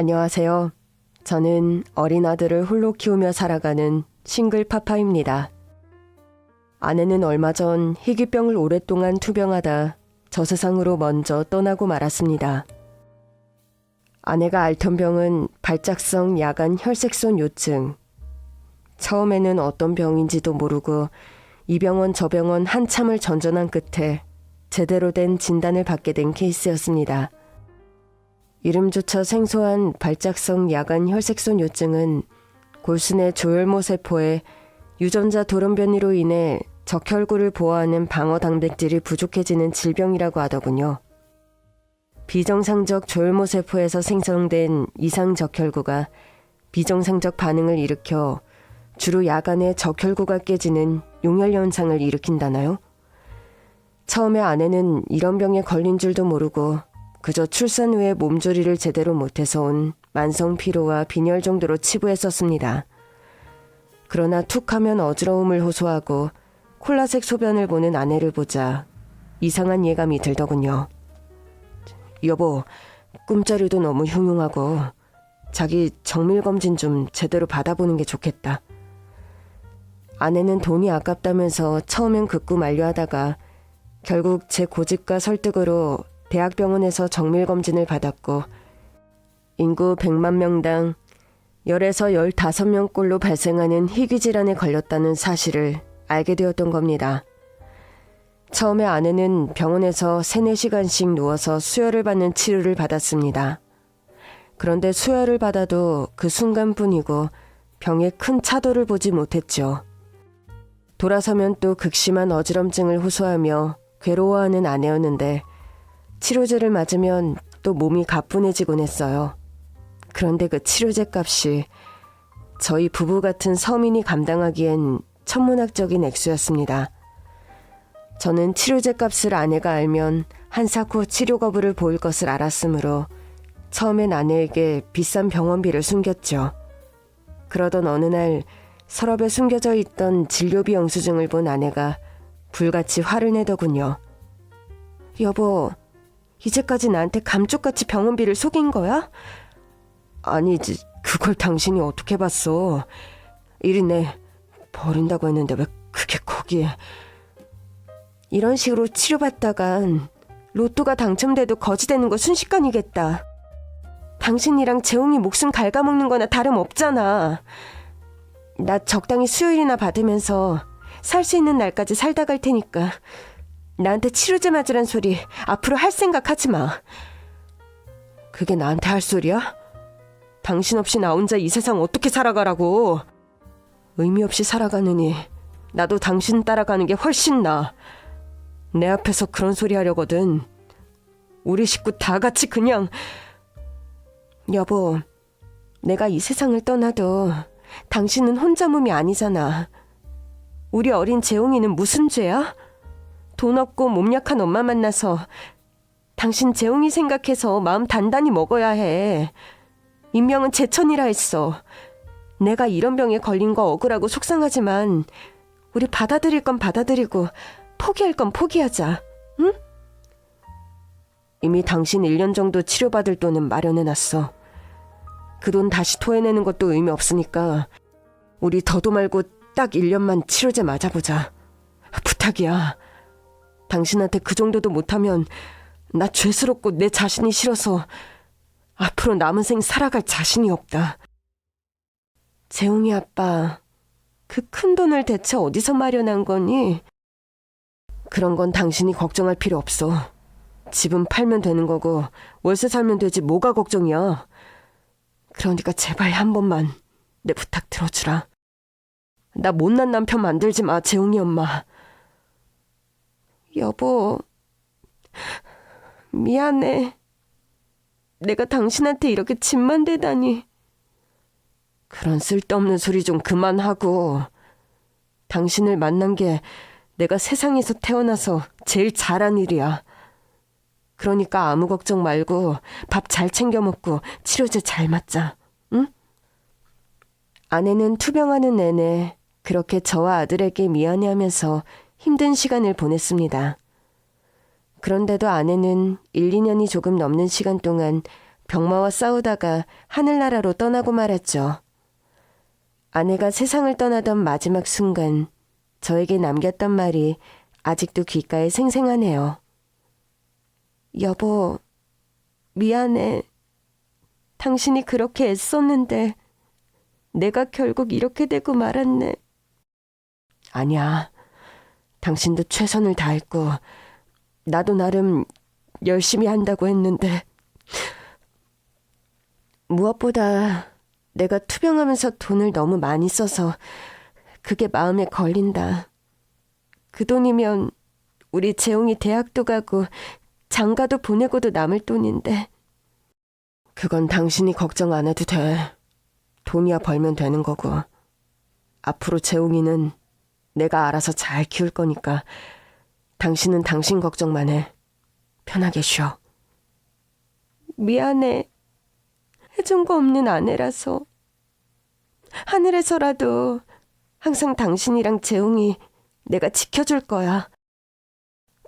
안녕하세요. 저는 어린 아들을 홀로 키우며 살아가는 싱글 파파입니다. 아내는 얼마 전 희귀병을 오랫동안 투병하다 저 세상으로 먼저 떠나고 말았습니다. 아내가 앓던 병은 발작성 야간 혈색소 요증. 처음에는 어떤 병인지도 모르고 이 병원 저 병원 한참을 전전한 끝에 제대로 된 진단을 받게 된 케이스였습니다. 이름조차 생소한 발작성 야간 혈색소 요증은 골순의 조혈모 세포에 유전자 돌연변이로 인해 적혈구를 보호하는 방어 단백질이 부족해지는 질병이라고 하더군요. 비정상적 조혈모 세포에서 생성된 이상 적혈구가 비정상적 반응을 일으켜 주로 야간에 적혈구가 깨지는 용혈 현상을 일으킨다나요? 처음에 아내는 이런 병에 걸린 줄도 모르고 그저 출산 후에 몸조리를 제대로 못해서 온 만성 피로와 빈혈 정도로 치부했었습니다. 그러나 툭 하면 어지러움을 호소하고 콜라색 소변을 보는 아내를 보자 이상한 예감이 들더군요. 여보, 꿈자리도 너무 흉흉하고 자기 정밀검진 좀 제대로 받아보는 게 좋겠다. 아내는 돈이 아깝다면서 처음엔 극구 만류하다가 결국 제 고집과 설득으로 대학병원에서 정밀검진을 받았고 인구 100만 명당 10에서 15명꼴로 발생하는 희귀질환에 걸렸다는 사실을 알게 되었던 겁니다. 처음에 아내는 병원에서 3-4시간씩 누워서 수혈을 받는 치료를 받았습니다. 그런데 수혈을 받아도 그 순간뿐이고 병에 큰 차도를 보지 못했죠. 돌아서면 또 극심한 어지럼증을 호소하며 괴로워하는 아내였는데 치료제를 맞으면 또 몸이 가뿐해지곤 했어요. 그런데 그 치료제 값이 저희 부부 같은 서민이 감당하기엔 천문학적인 액수였습니다. 저는 치료제 값을 아내가 알면 한사코 치료 거부를 보일 것을 알았으므로 처음엔 아내에게 비싼 병원비를 숨겼죠. 그러던 어느 날 서랍에 숨겨져 있던 진료비 영수증을 본 아내가 불같이 화를 내더군요. 여보, 이제까지 나한테 감쪽같이 병원비를 속인 거야? 아니지, 그걸 당신이 어떻게 봤어? 이리네, 버린다고 했는데 왜 그게 거기에. 이런 식으로 치료받다간 로또가 당첨돼도 거지되는 거 순식간이겠다. 당신이랑 재홍이 목숨 갉아먹는 거나 다름없잖아. 나 적당히 수요일이나 받으면서 살 수 있는 날까지 살다 갈 테니까 나한테 치료제 맞으란 소리 앞으로 할 생각 하지 마. 그게 나한테 할 소리야? 당신 없이 나 혼자 이 세상 어떻게 살아가라고. 의미 없이 살아가느니 나도 당신 따라가는 게 훨씬 나아. 내 앞에서 그런 소리 하려거든. 우리 식구 다 같이 그냥. 여보, 내가 이 세상을 떠나도 당신은 혼자 몸이 아니잖아. 우리 어린 재홍이는 무슨 죄야? 돈 없고 몸 약한 엄마 만나서 당신 재홍이 생각해서 마음 단단히 먹어야 해. 인명은 제천이라 했어. 내가 이런 병에 걸린 거 억울하고 속상하지만 우리 받아들일 건 받아들이고 포기할 건 포기하자. 응? 이미 당신 1년 정도 치료받을 돈은 마련해놨어. 그 돈 다시 토해내는 것도 의미 없으니까 우리 더도 말고 딱 1년만 치료제 맞아보자. 부탁이야. 당신한테 그 정도도 못하면 나 죄스럽고 내 자신이 싫어서 앞으로 남은 생 살아갈 자신이 없다. 재홍이 아빠, 그 큰 돈을 대체 어디서 마련한 거니? 그런 건 당신이 걱정할 필요 없어. 집은 팔면 되는 거고 월세 살면 되지 뭐가 걱정이야. 그러니까 제발 한 번만 내 부탁 들어주라. 나 못난 남편 만들지 마, 재홍이 엄마. 여보, 미안해. 내가 당신한테 이렇게 짐만 대다니. 그런 쓸데없는 소리 좀 그만하고. 당신을 만난 게 내가 세상에서 태어나서 제일 잘한 일이야. 그러니까 아무 걱정 말고 밥 잘 챙겨 먹고 치료제 잘 맞자. 응? 아내는 투병하는 내내 그렇게 저와 아들에게 미안해하면서 힘든 시간을 보냈습니다. 그런데도 아내는 1-2년이 조금 넘는 시간 동안 병마와 싸우다가 하늘나라로 떠나고 말았죠. 아내가 세상을 떠나던 마지막 순간 저에게 남겼던 말이 아직도 귓가에 생생하네요. 여보, 미안해. 당신이 그렇게 애썼는데 내가 결국 이렇게 되고 말았네. 아니야. 당신도 최선을 다했고 나도 나름 열심히 한다고 했는데 무엇보다 내가 투병하면서 돈을 너무 많이 써서 그게 마음에 걸린다. 그 돈이면 우리 재홍이 대학도 가고 장가도 보내고도 남을 돈인데. 그건 당신이 걱정 안 해도 돼. 돈이야 벌면 되는 거고. 앞으로 재홍이는 내가 알아서 잘 키울 거니까 당신은 당신 걱정만 해. 편하게 쉬어. 미안해. 해준 거 없는 아내라서. 하늘에서라도 항상 당신이랑 재홍이 내가 지켜줄 거야.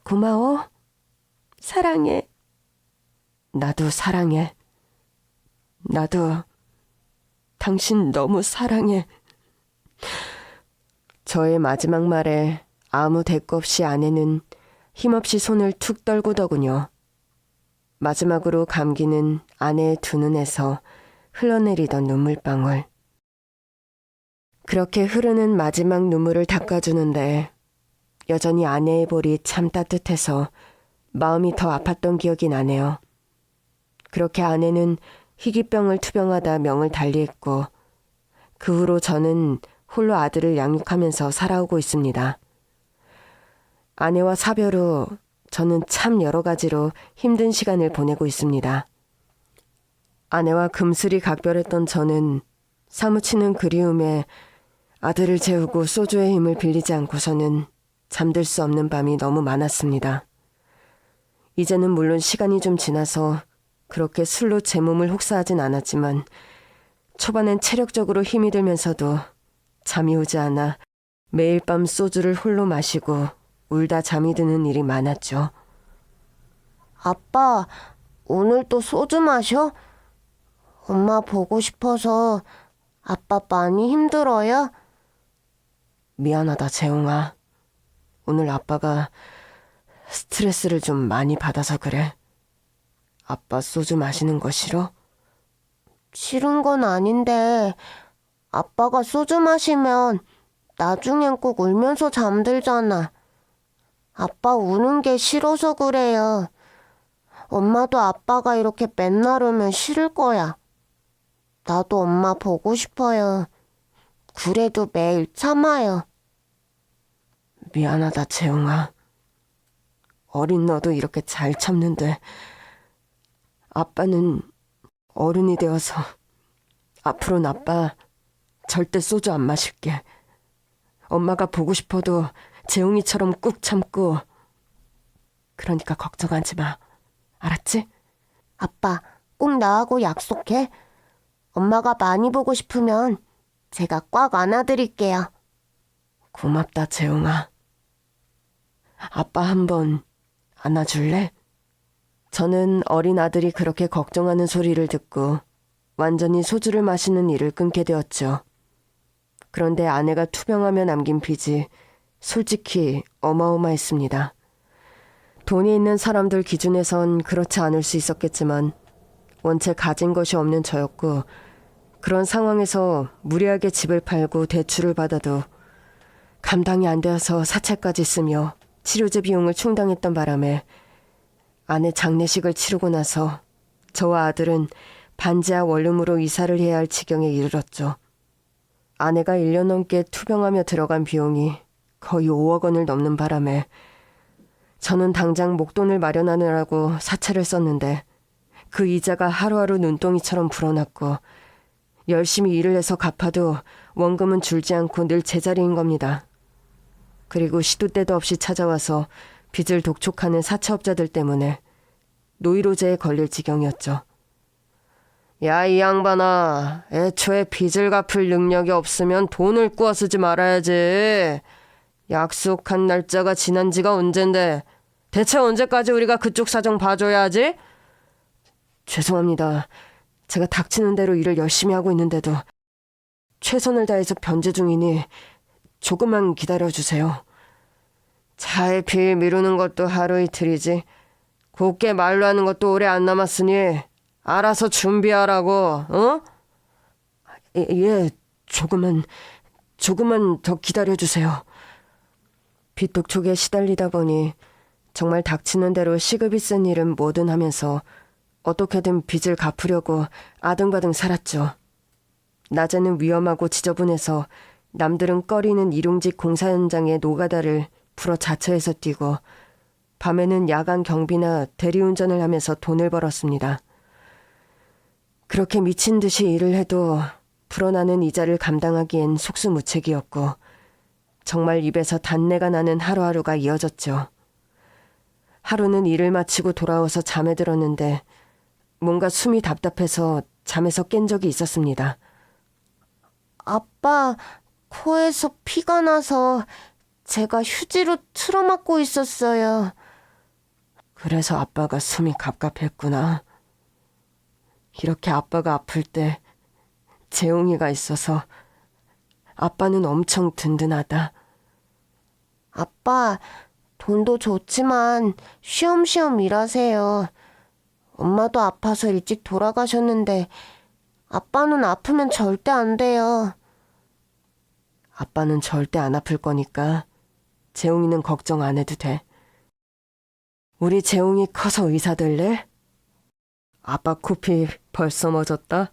고마워. 사랑해. 나도 사랑해. 나도 당신 너무 사랑해. 저의 마지막 말에 아무 대꾸 없이 아내는 힘없이 손을 툭 떨구더군요. 마지막으로 감기는 아내의 두 눈에서 흘러내리던 눈물방울. 그렇게 흐르는 마지막 눈물을 닦아주는데 여전히 아내의 볼이 참 따뜻해서 마음이 더 아팠던 기억이 나네요. 그렇게 아내는 희귀병을 투병하다 명을 달리했고 그 후로 저는 홀로 아들을 양육하면서 살아오고 있습니다. 아내와 사별 후 저는 참 여러 가지로 힘든 시간을 보내고 있습니다. 아내와 금슬이 각별했던 저는 사무치는 그리움에 아들을 재우고 소주의 힘을 빌리지 않고서는 잠들 수 없는 밤이 너무 많았습니다. 이제는 물론 시간이 좀 지나서 그렇게 술로 제 몸을 혹사하진 않았지만 초반엔 체력적으로 힘이 들면서도 잠이 오지 않아 매일 밤 소주를 홀로 마시고 울다 잠이 드는 일이 많았죠. 아빠, 오늘 또 소주 마셔? 엄마 보고 싶어서. 아빠 많이 힘들어요? 미안하다, 재홍아. 오늘 아빠가 스트레스를 좀 많이 받아서 그래. 아빠 소주 마시는 거 싫어? 싫은 건 아닌데 아빠가 소주 마시면 나중엔 꼭 울면서 잠들잖아. 아빠 우는 게 싫어서 그래요. 엄마도 아빠가 이렇게 맨날 울면 싫을 거야. 나도 엄마 보고 싶어요. 그래도 매일 참아요. 미안하다, 재홍아. 어린 너도 이렇게 잘 참는데 아빠는 어른이 되어서 앞으로는 아빠 절대 소주 안 마실게. 엄마가 보고 싶어도 재홍이처럼 꾹 참고. 그러니까 걱정하지 마. 알았지? 아빠, 꼭 나하고 약속해. 엄마가 많이 보고 싶으면 제가 꽉 안아드릴게요. 고맙다, 재홍아. 아빠 한번 안아줄래? 저는 어린 아들이 그렇게 걱정하는 소리를 듣고 완전히 소주를 마시는 일을 끊게 되었죠. 그런데 아내가 투병하며 남긴 빚이 솔직히 어마어마했습니다. 돈이 있는 사람들 기준에선 그렇지 않을 수 있었겠지만 원체 가진 것이 없는 저였고 그런 상황에서 무리하게 집을 팔고 대출을 받아도 감당이 안 되어서 사채까지 쓰며 치료제 비용을 충당했던 바람에 아내 장례식을 치르고 나서 저와 아들은 반지하 원룸으로 이사를 해야 할 지경에 이르렀죠. 아내가 1년 넘게 투병하며 들어간 비용이 거의 5억 원을 넘는 바람에 저는 당장 목돈을 마련하느라고 사채를 썼는데 그 이자가 하루하루 눈덩이처럼 불어났고 열심히 일을 해서 갚아도 원금은 줄지 않고 늘 제자리인 겁니다. 그리고 시도 때도 없이 찾아와서 빚을 독촉하는 사채업자들 때문에 노이로제에 걸릴 지경이었죠. 야, 이 양반아, 애초에 빚을 갚을 능력이 없으면 돈을 꾸어 쓰지 말아야지. 약속한 날짜가 지난 지가 언젠데 대체 언제까지 우리가 그쪽 사정 봐줘야 하지? 죄송합니다. 제가 닥치는 대로 일을 열심히 하고 있는데도 최선을 다해서 변제 중이니 조금만 기다려주세요. 차일피일 미루는 것도 하루 이틀이지. 곱게 말로 하는 것도 오래 안 남았으니 알아서 준비하라고, 어? 예, 조금만 더 기다려주세요. 빚독촉에 시달리다 보니 정말 닥치는 대로 시급이 센 일은 뭐든 하면서 어떻게든 빚을 갚으려고 아등바등 살았죠. 낮에는 위험하고 지저분해서 남들은 꺼리는 일용직 공사 현장의 노가다를 풀어 자처해서 뛰고 밤에는 야간 경비나 대리운전을 하면서 돈을 벌었습니다. 그렇게 미친 듯이 일을 해도 불어나는 이자를 감당하기엔 속수무책이었고 정말 입에서 단내가 나는 하루하루가 이어졌죠. 하루는 일을 마치고 돌아와서 잠에 들었는데 뭔가 숨이 답답해서 잠에서 깬 적이 있었습니다. 아빠, 코에서 피가 나서 제가 휴지로 틀어막고 있었어요. 그래서 아빠가 숨이 갑갑했구나. 이렇게 아빠가 아플 때 재웅이가 있어서 아빠는 엄청 든든하다. 아빠, 돈도 좋지만 쉬엄쉬엄 일하세요. 엄마도 아파서 일찍 돌아가셨는데 아빠는 아프면 절대 안 돼요. 아빠는 절대 안 아플 거니까 재웅이는 걱정 안 해도 돼. 우리 재웅이 커서 의사 될래? 아빠 코피 벌써 멎었다.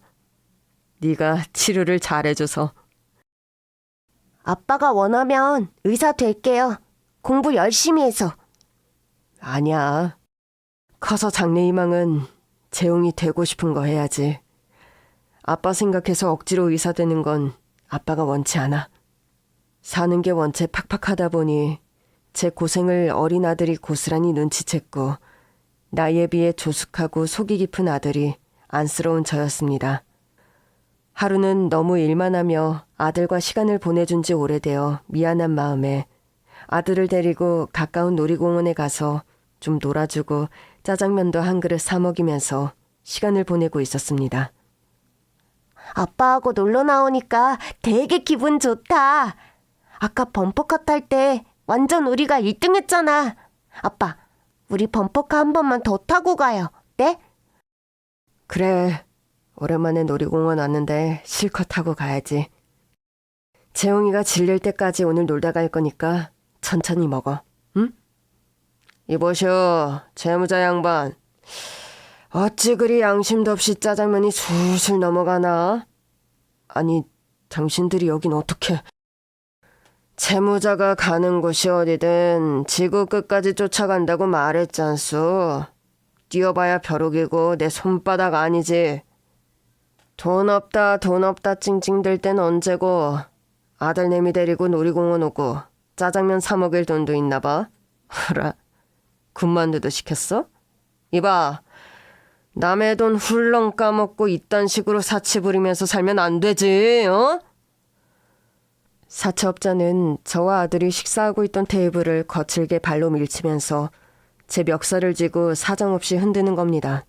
네가 치료를 잘해줘서. 아빠가 원하면 의사 될게요. 공부 열심히 해서. 아니야. 커서 장래희망은 재웅이 되고 싶은 거 해야지. 아빠 생각해서 억지로 의사 되는 건 아빠가 원치 않아. 사는 게 원체 팍팍하다 보니 제 고생을 어린 아들이 고스란히 눈치챘고 나이에 비해 조숙하고 속이 깊은 아들이 안쓰러운 저였습니다. 하루는 너무 일만 하며 아들과 시간을 보내준 지 오래되어 미안한 마음에 아들을 데리고 가까운 놀이공원에 가서 좀 놀아주고 짜장면도 한 그릇 사 먹이면서 시간을 보내고 있었습니다. 아빠하고 놀러 나오니까 되게 기분 좋다. 아까 범퍼카 탈 때 완전 우리가 1등 했잖아. 아빠, 우리 범퍼카 한 번만 더 타고 가요. 네? 그래, 오랜만에 놀이공원 왔는데 실컷 타고 가야지. 재웅이가 질릴 때까지 오늘 놀다 갈 거니까 천천히 먹어, 응? 이보쇼, 재무자 양반. 어찌 그리 양심도 없이 짜장면이 술술 넘어가나? 아니, 당신들이 여긴 어떻게... 채무자가 가는 곳이 어디든 지구 끝까지 쫓아간다고 말했잖소. 뛰어봐야 벼룩이고 내 손바닥 아니지. 돈 없다 찡찡댈 땐 언제고 아들내미 데리고 놀이공원 오고 짜장면 사 먹을 돈도 있나 봐. 허라, 군만두도 시켰어? 이봐, 남의 돈 훌렁 까먹고 이딴 식으로 사치 부리면서 살면 안 되지, 어? 사채업자는 저와 아들이 식사하고 있던 테이블을 거칠게 발로 밀치면서 제 멱살을 쥐고 사정없이 흔드는 겁니다.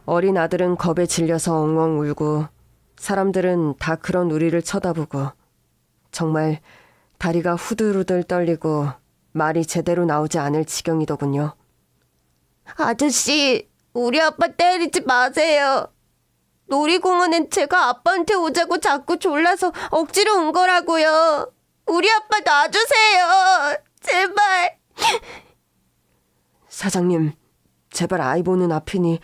어린 아들은 겁에 질려서 엉엉 울고 사람들은 다 그런 우리를 쳐다보고 정말 다리가 후들후들 떨리고 말이 제대로 나오지 않을 지경이더군요. 아저씨, 우리 아빠 때리지 마세요. 놀이공원엔 제가 아빠한테 오자고 자꾸 졸라서 억지로 온 거라고요. 우리 아빠 놔주세요. 제발. 사장님, 제발 아이 보는 앞이니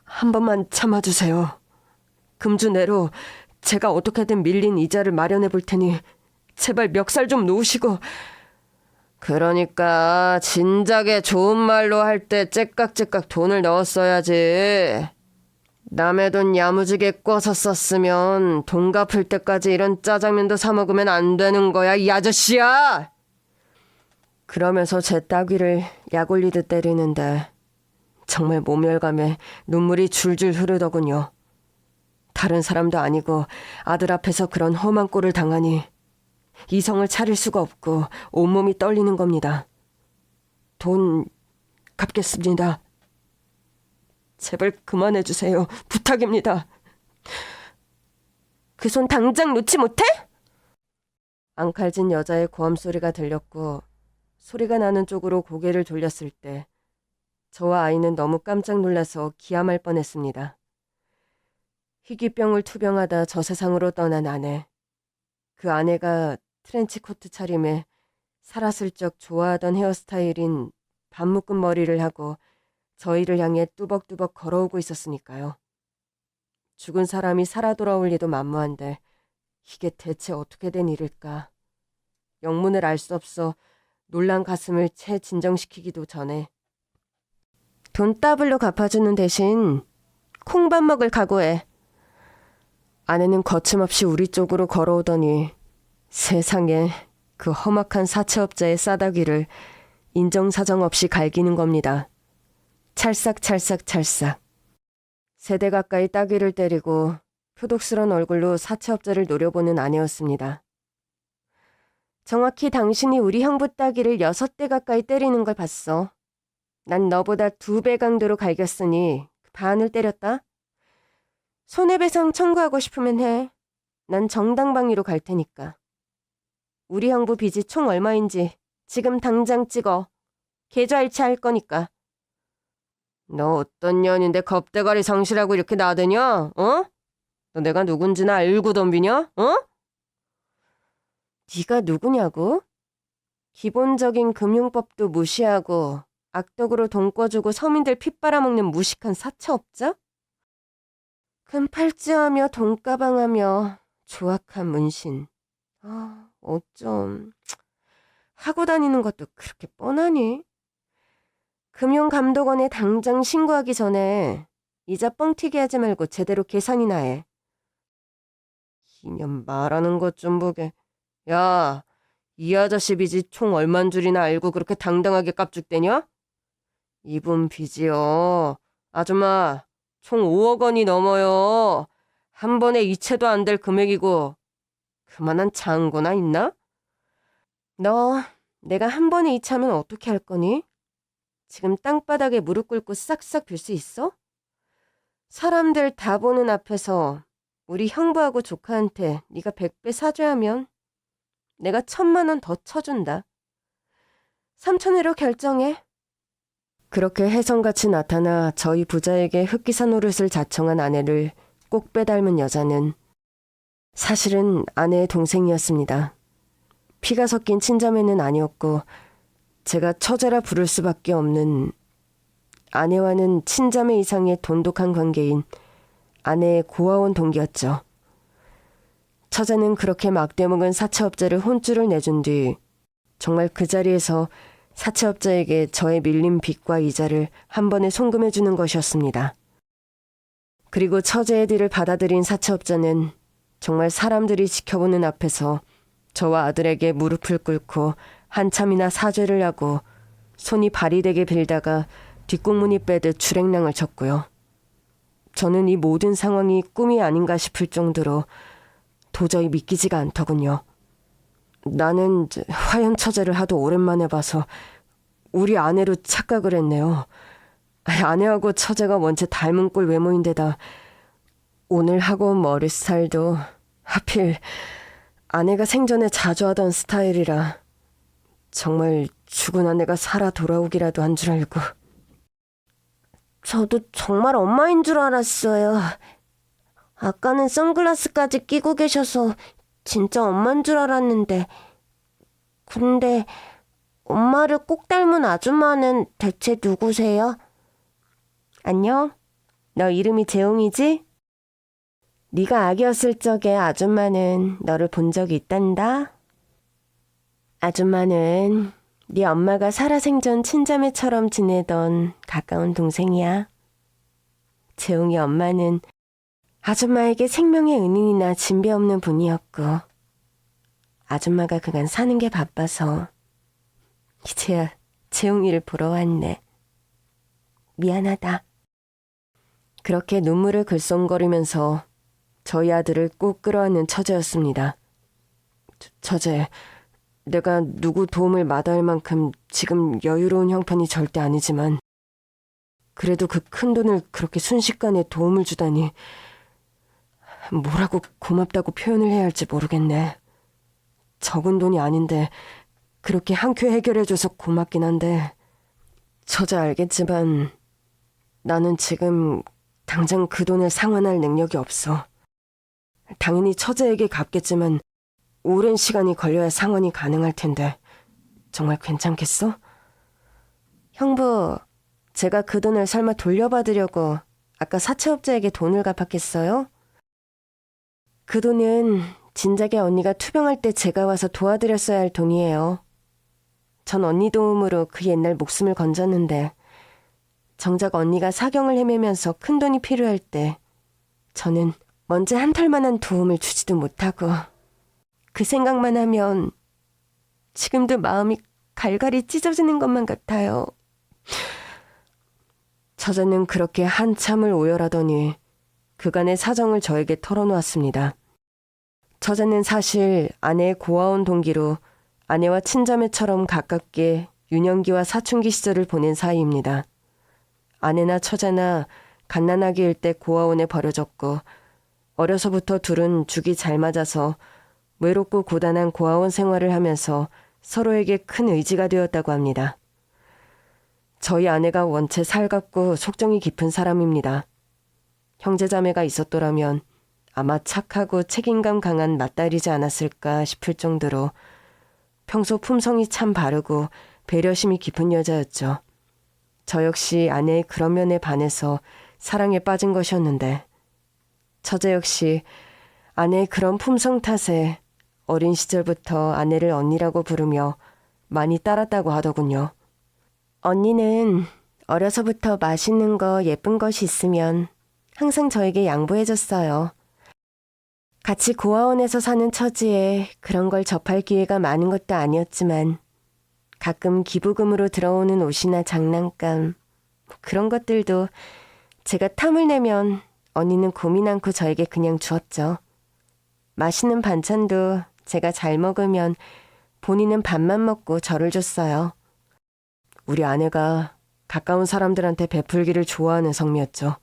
한 번만 참아주세요. 금주 내로 제가 어떻게든 밀린 이자를 마련해 볼 테니 제발 멱살 좀 놓으시고. 그러니까 진작에 좋은 말로 할 때 째깍째깍 돈을 넣었어야지. 남의 돈 야무지게 꿔서 썼으면 돈 갚을 때까지 이런 짜장면도 사 먹으면 안 되는 거야, 이 아저씨야! 그러면서 제 따귀를 약 올리듯 때리는데 정말 모멸감에 눈물이 줄줄 흐르더군요. 다른 사람도 아니고 아들 앞에서 그런 험한 꼴을 당하니 이성을 차릴 수가 없고 온몸이 떨리는 겁니다. 돈 갚겠습니다. 제발 그만해주세요. 부탁입니다. 그 손 당장 놓지 못해? 앙칼진 여자의 고함 소리가 들렸고 소리가 나는 쪽으로 고개를 돌렸을 때 저와 아이는 너무 깜짝 놀라서 기함할 뻔했습니다. 희귀병을 투병하다 저 세상으로 떠난 아내. 그 아내가 트렌치코트 차림에 살았을적 좋아하던 헤어스타일인 반묶음 머리를 하고 저희를 향해 뚜벅뚜벅 걸어오고 있었으니까요. 죽은 사람이 살아 돌아올 리도 만무한데 이게 대체 어떻게 된 일일까? 영문을 알 수 없어 놀란 가슴을 채 진정시키기도 전에 돈 더블로 갚아주는 대신 콩밥 먹을 각오해. 아내는 거침없이 우리 쪽으로 걸어오더니 세상에 그 험악한 사채업자의 싸다기를 인정사정 없이 갈기는 겁니다. 찰싹찰싹찰싹. 세대 가까이 따귀를 때리고 표독스런 얼굴로 사채업자를 노려보는 아내였습니다. 정확히 당신이 우리 형부 따귀를 6대 가까이 때리는 걸 봤어. 난 너보다 2배 강도로 갈겼으니 반을 때렸다. 손해배상 청구하고 싶으면 해. 난 정당방위로 갈 테니까. 우리 형부 빚이 총 얼마인지 지금 당장 찍어. 계좌이체 할 거니까. 너 어떤 년인데 겁대가리 상실하고 이렇게 나대냐? 어? 너 내가 누군지나 알고 덤비냐? 어? 네가 누구냐고? 기본적인 금융법도 무시하고 악덕으로 돈 꿔주고 서민들 피 빨아먹는 무식한 사채업자? 금팔찌하며 돈가방하며 조악한 문신. 어쩜 하고 다니는 것도 그렇게 뻔하니? 금융감독원에 당장 신고하기 전에 이자 뻥튀기 하지 말고 제대로 계산이나 해. 이년 말하는 것 좀 보게. 야, 이 아저씨 빚이 총 얼만 줄이나 알고 그렇게 당당하게 깝죽대냐? 이분 빚이요. 아줌마, 총 5억 원이 넘어요. 한 번에 이체도 안 될 금액이고 그만한 장고나 있나? 너 내가 한 번에 이체하면 어떻게 할 거니? 지금 땅바닥에 무릎 꿇고 싹싹 빌 수 있어? 사람들 다 보는 앞에서 우리 형부하고 조카한테 네가 100배 사죄하면 내가 1,000만 원 더 쳐준다. 삼천회로 결정해. 그렇게 혜성같이 나타나 저희 부자에게 흑기사 노릇을 자청한 아내를 꼭 빼닮은 여자는 사실은 아내의 동생이었습니다. 피가 섞인 친자매는 아니었고 제가 처제라 부를 수밖에 없는 아내와는 친자매 이상의 돈독한 관계인 아내의 고아원 동기였죠. 처제는 그렇게 막대먹은 사채업자를 혼쭐을 내준 뒤 정말 그 자리에서 사채업자에게 저의 밀린 빚과 이자를 한 번에 송금해주는 것이었습니다. 그리고 처제의 딜을 받아들인 사채업자는 정말 사람들이 지켜보는 앞에서 저와 아들에게 무릎을 꿇고 한참이나 사죄를 하고 손이 발이 되게 빌다가 뒷공문이 빼듯 출행랑을 쳤고요. 저는 이 모든 상황이 꿈이 아닌가 싶을 정도로 도저히 믿기지가 않더군요. 나는 화연 처제를 하도 오랜만에 봐서 우리 아내로 착각을 했네요. 아내하고 처제가 원체 닮은 꼴 외모인데다 오늘 하고 온 머리 스타일도 하필 아내가 생전에 자주 하던 스타일이라 정말 죽은 아내가 살아 돌아오기라도 한 줄 알고. 저도 정말 엄마인 줄 알았어요. 아까는 선글라스까지 끼고 계셔서 진짜 엄마인 줄 알았는데. 근데 엄마를 꼭 닮은 아줌마는 대체 누구세요? 안녕? 너 이름이 재홍이지? 네가 아기였을 적에 아줌마는 너를 본 적이 있단다. 아줌마는 네 엄마가 살아생전 친자매처럼 지내던 가까운 동생이야. 재홍이 엄마는 아줌마에게 생명의 은인이나 진배 없는 분이었고 아줌마가 그간 사는 게 바빠서 이제야 재홍이를 보러 왔네. 미안하다. 그렇게 눈물을 글썽거리면서 저희 아들을 꼭 끌어안는 처제였습니다. 처제, 내가 누구 도움을 마다할 만큼 지금 여유로운 형편이 절대 아니지만 그래도 그 큰 돈을 그렇게 순식간에 도움을 주다니. 뭐라고 고맙다고 표현을 해야 할지 모르겠네. 적은 돈이 아닌데 그렇게 한 큐 해결해줘서 고맙긴 한데, 처제 알겠지만 나는 지금 당장 그 돈을 상환할 능력이 없어. 당연히 처제에게 갚겠지만 오랜 시간이 걸려야 상환이 가능할 텐데 정말 괜찮겠어? 형부, 제가 그 돈을 설마 돌려받으려고 아까 사채업자에게 돈을 갚았겠어요? 그 돈은 진작에 언니가 투병할 때 제가 와서 도와드렸어야 할 돈이에요. 전 언니 도움으로 그 옛날 목숨을 건졌는데 정작 언니가 사경을 헤매면서 큰 돈이 필요할 때 저는 먼지 한 털만한 도움을 주지도 못하고, 그 생각만 하면 지금도 마음이 갈갈이 찢어지는 것만 같아요. 처제는 그렇게 한참을 오열하더니 그간의 사정을 저에게 털어놓았습니다. 처제는 사실 아내의 고아원 동기로 아내와 친자매처럼 가깝게 유년기와 사춘기 시절을 보낸 사이입니다. 아내나 처제나 갓난아기 일때 고아원에 버려졌고 어려서부터 둘은 죽이 잘 맞아서 외롭고 고단한 고아원 생활을 하면서 서로에게 큰 의지가 되었다고 합니다. 저희 아내가 원체 살갑고 속정이 깊은 사람입니다. 형제자매가 있었더라면 아마 착하고 책임감 강한 맏딸이지 않았을까 싶을 정도로 평소 품성이 참 바르고 배려심이 깊은 여자였죠. 저 역시 아내의 그런 면에 반해서 사랑에 빠진 것이었는데, 처제 역시 아내의 그런 품성 탓에 어린 시절부터 아내를 언니라고 부르며 많이 따랐다고 하더군요. 언니는 어려서부터 맛있는 거, 예쁜 것이 있으면 항상 저에게 양보해줬어요. 같이 고아원에서 사는 처지에 그런 걸 접할 기회가 많은 것도 아니었지만 가끔 기부금으로 들어오는 옷이나 장난감, 그런 것들도 제가 탐을 내면 언니는 고민 않고 저에게 그냥 주었죠. 맛있는 반찬도 제가 잘 먹으면 본인은 밥만 먹고 저를 줬어요. 우리 아내가 가까운 사람들한테 베풀기를 좋아하는 성미였죠.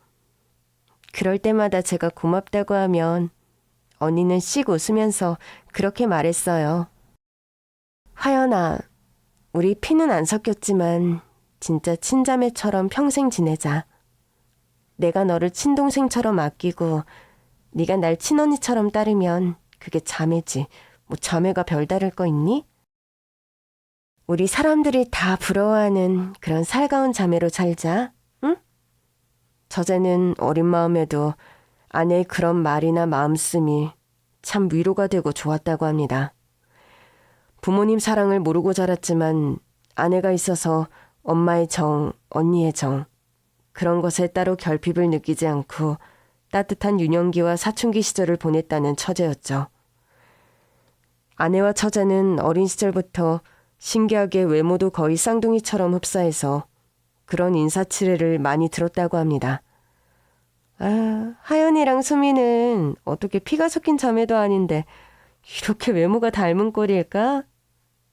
그럴 때마다 제가 고맙다고 하면 언니는 씩 웃으면서 그렇게 말했어요. 화연아, 우리 피는 안 섞였지만 진짜 친자매처럼 평생 지내자. 내가 너를 친동생처럼 아끼고 네가 날 친언니처럼 따르면 그게 자매지. 뭐 자매가 별다를 거 있니? 우리 사람들이 다 부러워하는 그런 살가운 자매로 살자, 응? 처제는 어린 마음에도 아내의 그런 말이나 마음씀이 참 위로가 되고 좋았다고 합니다. 부모님 사랑을 모르고 자랐지만 아내가 있어서 엄마의 정, 언니의 정, 그런 것에 따로 결핍을 느끼지 않고 따뜻한 유년기와 사춘기 시절을 보냈다는 처제였죠. 아내와 처제는 어린 시절부터 신기하게 외모도 거의 쌍둥이처럼 흡사해서 그런 인사치레를 많이 들었다고 합니다. 아, 하연이랑 수미는 어떻게 피가 섞인 자매도 아닌데 이렇게 외모가 닮은 꼴일까?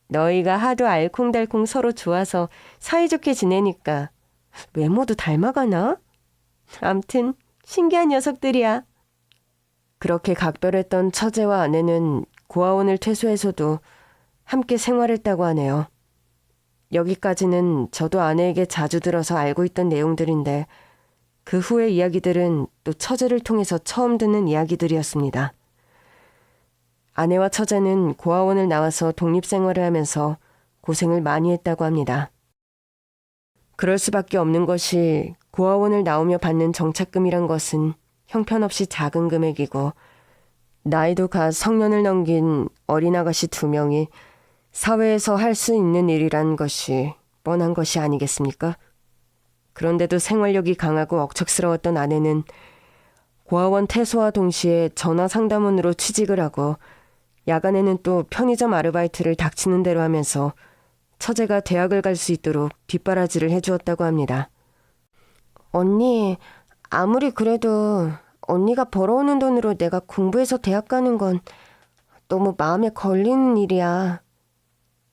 너희가 하도 알콩달콩 서로 좋아서 사이좋게 지내니까 외모도 닮아가나? 암튼 신기한 녀석들이야. 그렇게 각별했던 처제와 아내는 고아원을 퇴소해서도 함께 생활했다고 하네요. 여기까지는 저도 아내에게 자주 들어서 알고 있던 내용들인데 그 후의 이야기들은 또 처제를 통해서 처음 듣는 이야기들이었습니다. 아내와 처제는 고아원을 나와서 독립생활을 하면서 고생을 많이 했다고 합니다. 그럴 수밖에 없는 것이 고아원을 나오며 받는 정착금이란 것은 형편없이 작은 금액이고 나이도 갓 성년을 넘긴 어린 아가씨 2명이 사회에서 할 수 있는 일이란 것이 뻔한 것이 아니겠습니까? 그런데도 생활력이 강하고 억척스러웠던 아내는 고아원 퇴소와 동시에 전화상담원으로 취직을 하고 야간에는 또 편의점 아르바이트를 닥치는 대로 하면서 처제가 대학을 갈 수 있도록 뒷바라지를 해주었다고 합니다. 언니, 아무리 그래도 언니가 벌어오는 돈으로 내가 공부해서 대학 가는 건 너무 마음에 걸리는 일이야.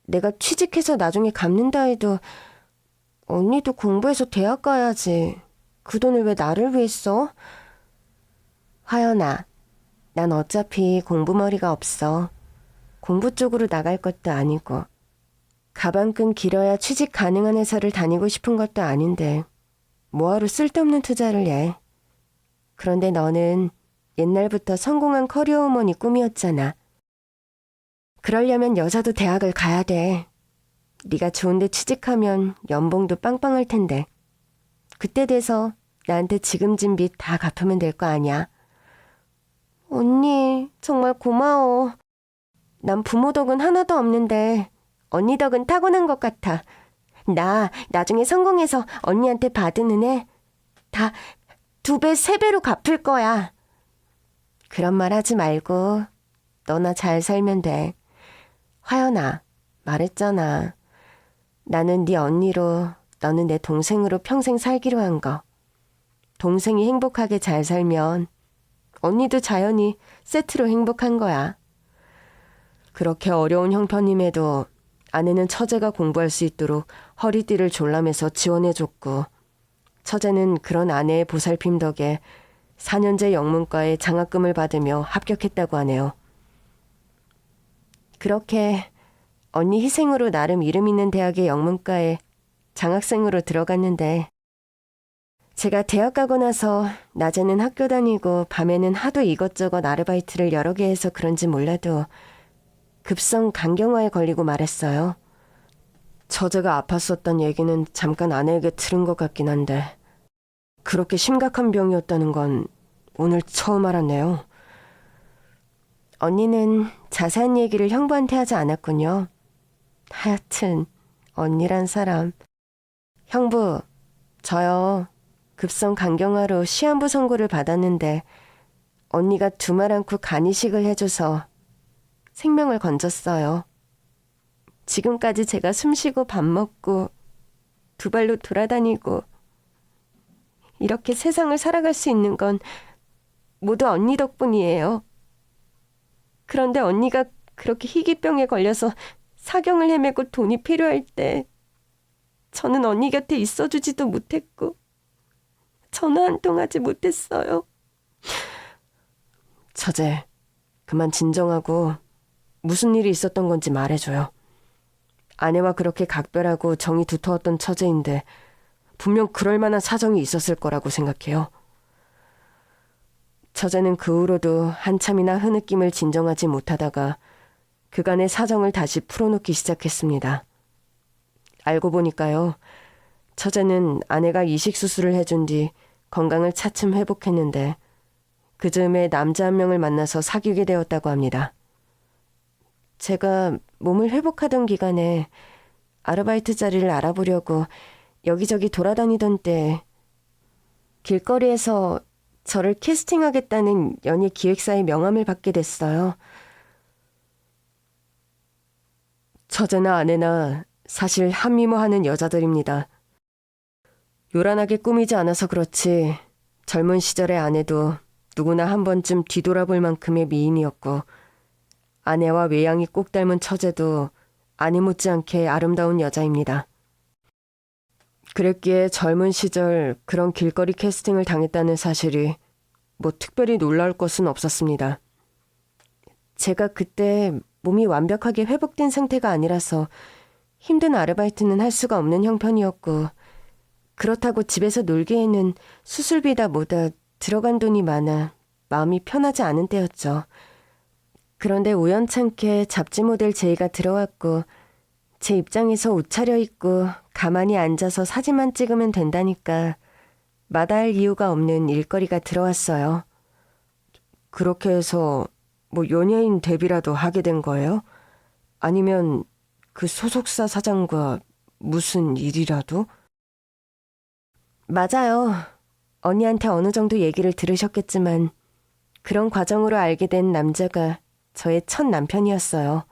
내가 취직해서 나중에 갚는다 해도 언니도 공부해서 대학 가야지. 그 돈을 왜 나를 위해 써? 화연아, 난 어차피 공부머리가 없어. 공부 쪽으로 나갈 것도 아니고 가방끈 길어야 취직 가능한 회사를 다니고 싶은 것도 아닌데 뭐하러 쓸데없는 투자를 해. 그런데 너는 옛날부터 성공한 커리어 우먼이 꿈이었잖아. 그러려면 여자도 대학을 가야 돼. 네가 좋은데 취직하면 연봉도 빵빵할 텐데. 그때 돼서 나한테 지금 진 빚 다 갚으면 될 거 아니야. 언니, 정말 고마워. 난 부모 덕은 하나도 없는데 언니 덕은 타고난 것 같아. 나 나중에 성공해서 언니한테 받은 은혜 다 2배, 3배로 갚을 거야. 그런 말 하지 말고 너나 잘 살면 돼. 화연아, 말했잖아. 나는 네 언니로, 너는 내 동생으로 평생 살기로 한 거. 동생이 행복하게 잘 살면 언니도 자연히 세트로 행복한 거야. 그렇게 어려운 형편임에도 아내는 처제가 공부할 수 있도록 허리띠를 졸라매서 지원해줬고, 처제는 그런 아내의 보살핌 덕에 4년제 영문과에 장학금을 받으며 합격했다고 하네요. 그렇게 언니 희생으로 나름 이름 있는 대학의 영문과에 장학생으로 들어갔는데, 제가 대학 가고 나서 낮에는 학교 다니고 밤에는 하도 이것저것 아르바이트를 여러 개 해서 그런지 몰라도 급성 간경화에 걸리고 말았어요. 처제가 아팠었단 얘기는 잠깐 아내에게 들은 것 같긴 한데 그렇게 심각한 병이었다는 건 오늘 처음 알았네요. 언니는 자세한 얘기를 형부한테 하지 않았군요. 하여튼 언니란 사람. 형부, 저요. 급성 간경화로 시한부 선고를 받았는데 언니가 두 말 않고 간이식을 해줘서 생명을 건졌어요. 지금까지 제가 숨쉬고 밥 먹고 두 발로 돌아다니고 이렇게 세상을 살아갈 수 있는 건 모두 언니 덕분이에요. 그런데 언니가 그렇게 희귀병에 걸려서 사경을 헤매고 돈이 필요할 때 저는 언니 곁에 있어주지도 못했고 전화 한 통 하지 못했어요. 처제, 그만 진정하고 무슨 일이 있었던 건지 말해줘요. 아내와 그렇게 각별하고 정이 두터웠던 처제인데 분명 그럴 만한 사정이 있었을 거라고 생각해요. 처제는 그 후로도 한참이나 흐느낌을 진정하지 못하다가 그간의 사정을 다시 풀어놓기 시작했습니다. 알고 보니까요, 처제는 아내가 이식 수술을 해준 뒤 건강을 차츰 회복했는데 그 즈음에 남자 한 명을 만나서 사귀게 되었다고 합니다. 제가 몸을 회복하던 기간에 아르바이트 자리를 알아보려고 여기저기 돌아다니던 때 길거리에서 저를 캐스팅하겠다는 연예 기획사의 명함을 받게 됐어요. 처제나 아내나 사실 한미모하는 여자들입니다. 요란하게 꾸미지 않아서 그렇지 젊은 시절의 아내도 누구나 한 번쯤 뒤돌아볼 만큼의 미인이었고, 아내와 외양이 꼭 닮은 처제도 아내 못지않게 아름다운 여자입니다. 그랬기에 젊은 시절 그런 길거리 캐스팅을 당했다는 사실이 뭐 특별히 놀라울 것은 없었습니다. 제가 그때 몸이 완벽하게 회복된 상태가 아니라서 힘든 아르바이트는 할 수가 없는 형편이었고, 그렇다고 집에서 놀기에는 수술비다 뭐다 들어간 돈이 많아 마음이 편하지 않은 때였죠. 그런데 우연찮게 잡지 모델 제의가 들어왔고 제 입장에서 옷 차려입고 가만히 앉아서 사진만 찍으면 된다니까 마다할 이유가 없는 일거리가 들어왔어요. 그렇게 해서 뭐 연예인 데뷔라도 하게 된 거예요? 아니면 그 소속사 사장과 무슨 일이라도? 맞아요. 언니한테 어느 정도 얘기를 들으셨겠지만 그런 과정으로 알게 된 남자가 저의 첫 남편이었어요.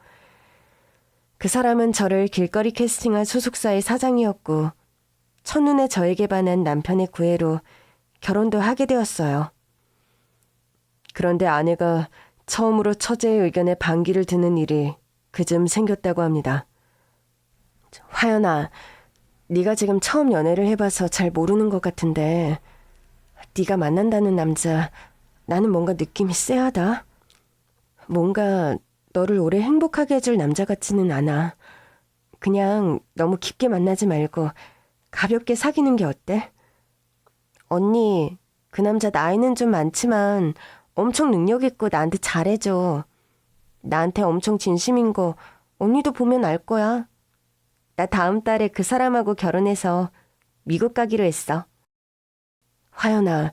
그 사람은 저를 길거리 캐스팅한 소속사의 사장이었고 첫눈에 저에게 반한 남편의 구애로 결혼도 하게 되었어요. 그런데 아내가 처음으로 처제의 의견에 반기를 드는 일이 그쯤 생겼다고 합니다. 화연아, 네가 지금 처음 연애를 해봐서 잘 모르는 것 같은데 네가 만난다는 남자 나는 뭔가 느낌이 쎄하다. 뭔가 너를 오래 행복하게 해줄 남자 같지는 않아. 그냥 너무 깊게 만나지 말고 가볍게 사귀는 게 어때? 언니, 그 남자 나이는 좀 많지만 엄청 능력 있고 나한테 잘해줘. 나한테 엄청 진심인 거 언니도 보면 알 거야. 나 다음 달에 그 사람하고 결혼해서 미국 가기로 했어. 화연아,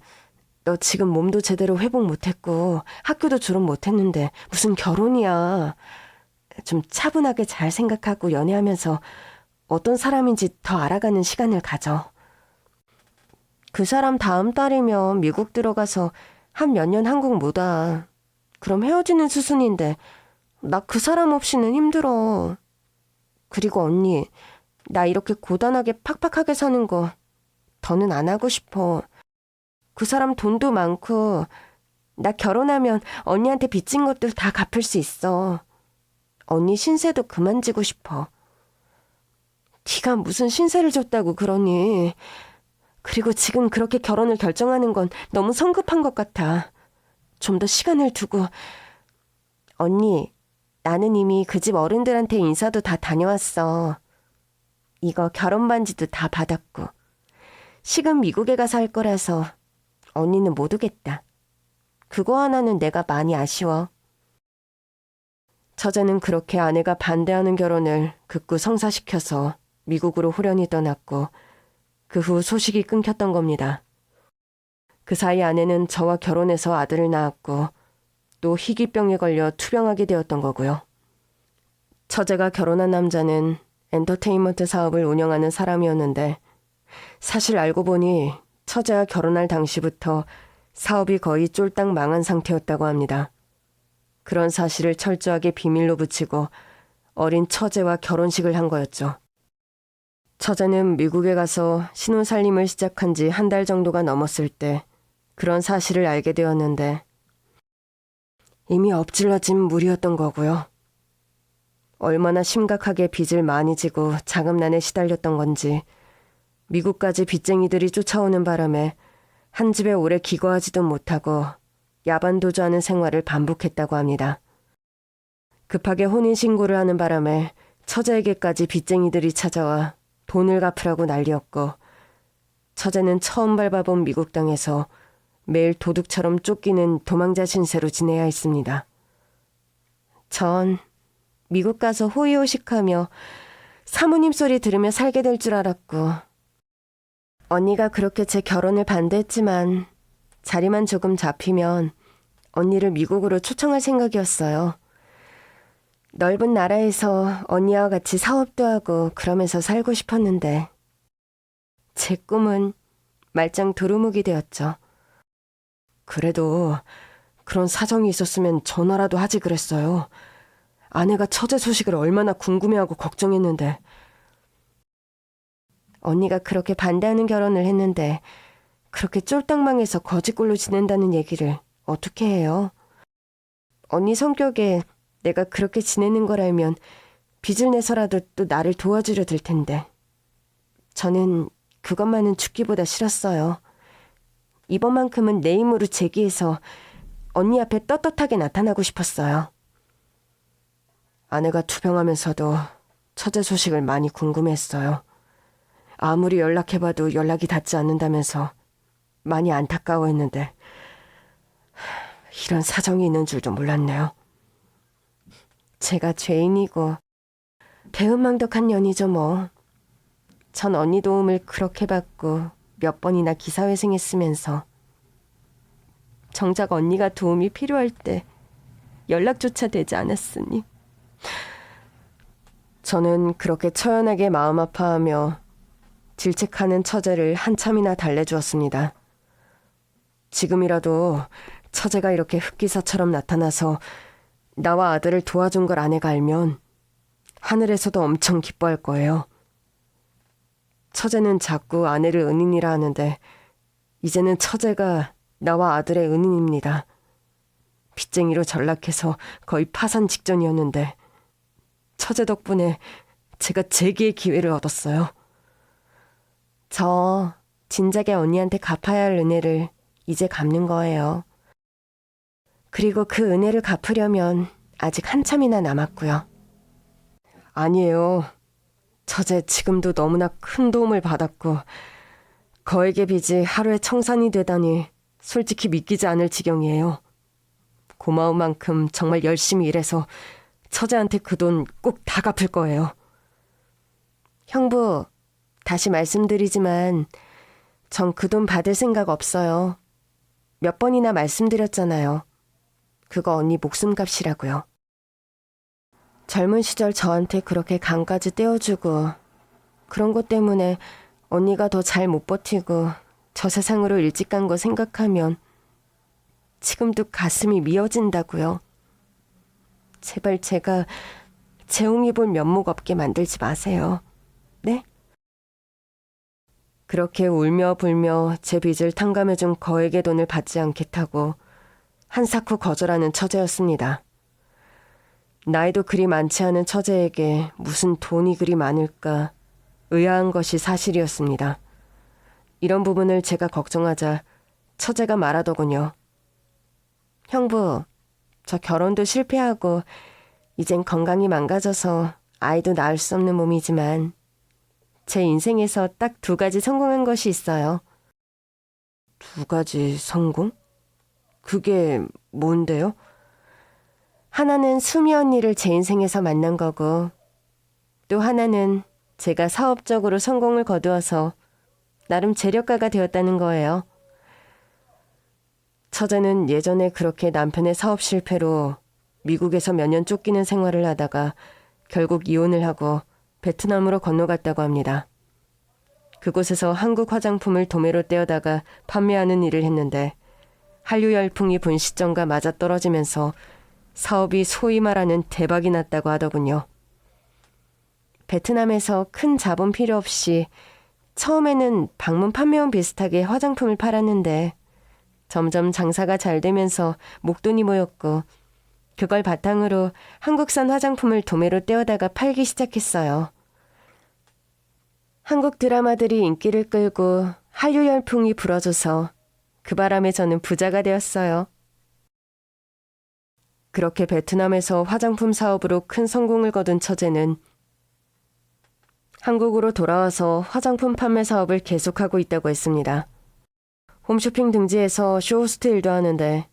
너 지금 몸도 제대로 회복 못했고 학교도 졸업 못했는데 무슨 결혼이야. 좀 차분하게 잘 생각하고 연애하면서 어떤 사람인지 더 알아가는 시간을 가져. 그 사람 다음 달이면 미국 들어가서 한 몇 년 한국 못 와. 그럼 헤어지는 수순인데 나 그 사람 없이는 힘들어. 그리고 언니, 나 이렇게 고단하게 팍팍하게 사는 거 더는 안 하고 싶어. 그 사람 돈도 많고 나 결혼하면 언니한테 빚진 것도 다 갚을 수 있어. 언니 신세도 그만 지고 싶어. 네가 무슨 신세를 졌다고 그러니. 그리고 지금 그렇게 결혼을 결정하는 건 너무 성급한 것 같아. 좀 더 시간을 두고. 언니, 나는 이미 그 집 어른들한테 인사도 다 다녀왔어. 이거 결혼 반지도 다 받았고. 식은 미국에 가서 할 거라서 언니는 못 오겠다. 그거 하나는 내가 많이 아쉬워. 처제는 그렇게 아내가 반대하는 결혼을 극구 성사시켜서 미국으로 후련히 떠났고 그 후 소식이 끊겼던 겁니다. 그 사이 아내는 저와 결혼해서 아들을 낳았고 또 희귀병에 걸려 투병하게 되었던 거고요. 처제가 결혼한 남자는 엔터테인먼트 사업을 운영하는 사람이었는데 사실 알고 보니 처제와 결혼할 당시부터 사업이 거의 쫄딱 망한 상태였다고 합니다. 그런 사실을 철저하게 비밀로 붙이고 어린 처제와 결혼식을 한 거였죠. 처제는 미국에 가서 신혼살림을 시작한 지 한 달 정도가 넘었을 때 그런 사실을 알게 되었는데 이미 엎질러진 물이었던 거고요. 얼마나 심각하게 빚을 많이 지고 자금난에 시달렸던 건지 미국까지 빚쟁이들이 쫓아오는 바람에 한 집에 오래 기거하지도 못하고 야반도주하는 생활을 반복했다고 합니다. 급하게 혼인신고를 하는 바람에 처제에게까지 빚쟁이들이 찾아와 돈을 갚으라고 난리였고 처제는 처음 밟아본 미국 땅에서 매일 도둑처럼 쫓기는 도망자 신세로 지내야 했습니다. 전 미국 가서 호의호식하며 사모님 소리 들으며 살게 될 줄 알았고 언니가 그렇게 제 결혼을 반대했지만 자리만 조금 잡히면 언니를 미국으로 초청할 생각이었어요. 넓은 나라에서 언니와 같이 사업도 하고 그러면서 살고 싶었는데 제 꿈은 말짱 도루묵이 되었죠. 그래도 그런 사정이 있었으면 전화라도 하지 그랬어요. 아내가 처제 소식을 얼마나 궁금해하고 걱정했는데. 언니가 그렇게 반대하는 결혼을 했는데 그렇게 쫄딱망해서 거지꼴로 지낸다는 얘기를 어떻게 해요? 언니 성격에 내가 그렇게 지내는 걸 알면 빚을 내서라도 또 나를 도와주려 들 텐데. 저는 그것만은 죽기보다 싫었어요. 이번만큼은 내 힘으로 제기해서 언니 앞에 떳떳하게 나타나고 싶었어요. 아내가 투병하면서도 처제 소식을 많이 궁금해했어요. 아무리 연락해봐도 연락이 닿지 않는다면서 많이 안타까워했는데 이런 사정이 있는 줄도 몰랐네요. 제가 죄인이고 배은망덕한 년이죠 뭐. 전 언니 도움을 그렇게 받고 몇 번이나 기사회생했으면서 정작 언니가 도움이 필요할 때 연락조차 되지 않았으니. 저는 그렇게 처연하게 마음 아파하며 질책하는 처제를 한참이나 달래주었습니다. 지금이라도 처제가 이렇게 흑기사처럼 나타나서 나와 아들을 도와준 걸 아내가 알면 하늘에서도 엄청 기뻐할 거예요. 처제는 자꾸 아내를 은인이라 하는데 이제는 처제가 나와 아들의 은인입니다. 빚쟁이로 전락해서 거의 파산 직전이었는데 처제 덕분에 제가 재기의 기회를 얻었어요. 저 진작에 언니한테 갚아야 할 은혜를 이제 갚는 거예요. 그리고 그 은혜를 갚으려면 아직 한참이나 남았고요. 아니에요. 처제 지금도 너무나 큰 도움을 받았고 거액의 빚이 하루에 청산이 되다니 솔직히 믿기지 않을 지경이에요. 고마운 만큼 정말 열심히 일해서 처제한테 그 돈 꼭 다 갚을 거예요. 형부, 다시 말씀드리지만 전 그 돈 받을 생각 없어요. 몇 번이나 말씀드렸잖아요. 그거 언니 목숨값이라고요. 젊은 시절 저한테 그렇게 간까지 떼어주고 그런 것 때문에 언니가 더 잘 못 버티고 저 세상으로 일찍 간 거 생각하면 지금도 가슴이 미어진다고요. 제발 제가 재홍이 볼 면목 없게 만들지 마세요. 네? 그렇게 울며 불며 제 빚을 탕감해준 거액의 돈을 받지 않겠다고 한사코 거절하는 처제였습니다. 나이도 그리 많지 않은 처제에게 무슨 돈이 그리 많을까 의아한 것이 사실이었습니다. 이런 부분을 제가 걱정하자 처제가 말하더군요. 형부, 저 결혼도 실패하고 이젠 건강이 망가져서 아이도 낳을 수 없는 몸이지만 제 인생에서 딱 2가지 성공한 것이 있어요. 2가지 성공? 그게 뭔데요? 하나는 수미 언니를 제 인생에서 만난 거고 또 하나는 제가 사업적으로 성공을 거두어서 나름 재력가가 되었다는 거예요. 처제는 예전에 그렇게 남편의 사업 실패로 미국에서 몇 년 쫓기는 생활을 하다가 결국 이혼을 하고 베트남으로 건너갔다고 합니다. 그곳에서 한국 화장품을 도매로 떼어다가 판매하는 일을 했는데 한류 열풍이 분 시점과 맞아떨어지면서 사업이 소위 말하는 대박이 났다고 하더군요. 베트남에서 큰 자본 필요 없이 처음에는 방문 판매원 비슷하게 화장품을 팔았는데 점점 장사가 잘 되면서 목돈이 모였고 그걸 바탕으로 한국산 화장품을 도매로 떼어다가 팔기 시작했어요. 한국 드라마들이 인기를 끌고 한류 열풍이 불어줘서 그 바람에 저는 부자가 되었어요. 그렇게 베트남에서 화장품 사업으로 큰 성공을 거둔 처제는 한국으로 돌아와서 화장품 판매 사업을 계속하고 있다고 했습니다. 홈쇼핑 등지에서 쇼호스트 일도 하는데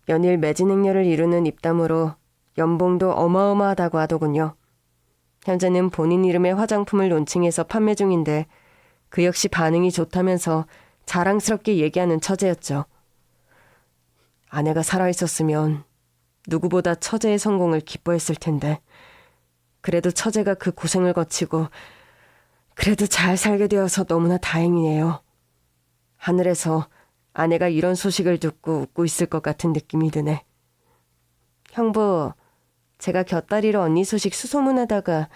연일 매진 행렬을 이루는 입담으로 연봉도 어마어마하다고 하더군요. 현재는 본인 이름의 화장품을 론칭해서 판매 중인데 그 역시 반응이 좋다면서 자랑스럽게 얘기하는 처제였죠. 아내가 살아있었으면 누구보다 처제의 성공을 기뻐했을 텐데 그래도 처제가 그 고생을 거치고 그래도 잘 살게 되어서 너무나 다행이에요. 하늘에서 아내가 이런 소식을 듣고 웃고 있을 것 같은 느낌이 드네. 형부, 제가 곁다리로 언니 소식 수소문하다가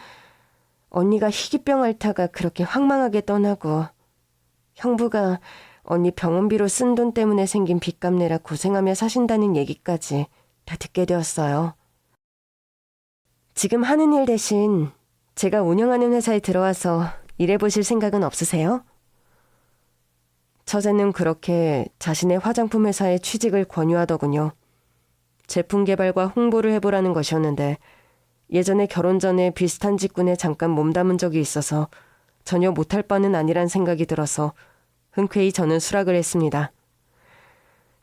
언니가 희귀병 앓다가 그렇게 황망하게 떠나고 형부가 언니 병원비로 쓴 돈 때문에 생긴 빚값 내라 고생하며 사신다는 얘기까지 다 듣게 되었어요. 지금 하는 일 대신 제가 운영하는 회사에 들어와서 일해보실 생각은 없으세요? 처제는 그렇게 자신의 화장품 회사에 취직을 권유하더군요. 제품 개발과 홍보를 해보라는 것이었는데 예전에 결혼 전에 비슷한 직군에 잠깐 몸담은 적이 있어서 전혀 못할 바는 아니란 생각이 들어서 흔쾌히 저는 수락을 했습니다.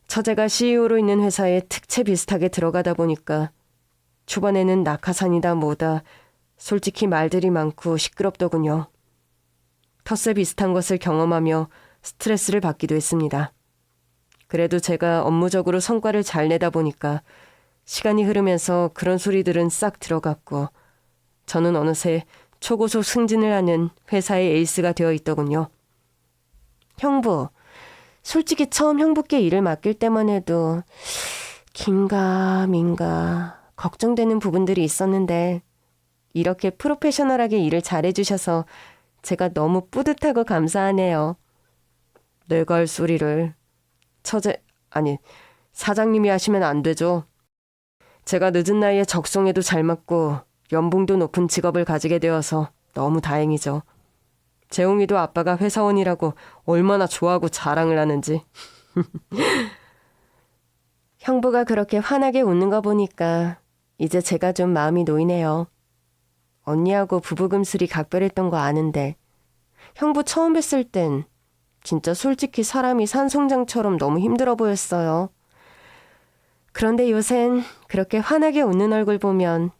처제가 CEO로 있는 회사에 특채 비슷하게 들어가다 보니까 초반에는 낙하산이다 뭐다 솔직히 말들이 많고 시끄럽더군요. 텃세 비슷한 것을 경험하며 스트레스를 받기도 했습니다. 그래도 제가 업무적으로 성과를 잘 내다 보니까 시간이 흐르면서 그런 소리들은 싹 들어갔고 저는 어느새 초고속 승진을 하는 회사의 에이스가 되어 있더군요. 형부, 솔직히 처음 형부께 일을 맡길 때만 해도 긴가 걱정되는 부분들이 있었는데 이렇게 프로페셔널하게 일을 잘해주셔서 제가 너무 뿌듯하고 감사하네요. 내가 할 소리를 사장님이 하시면 안 되죠. 제가 늦은 나이에 적성에도 잘 맞고 연봉도 높은 직업을 가지게 되어서 너무 다행이죠. 재홍이도 아빠가 회사원이라고 얼마나 좋아하고 자랑을 하는지. 형부가 그렇게 환하게 웃는 거 보니까 이제 제가 좀 마음이 놓이네요. 언니하고 부부금슬이 각별했던 거 아는데 형부 처음 뵀을 땐 진짜 솔직히 사람이 산송장처럼 너무 힘들어 보였어요. 그런데 요샌 그렇게 환하게 웃는 얼굴 보면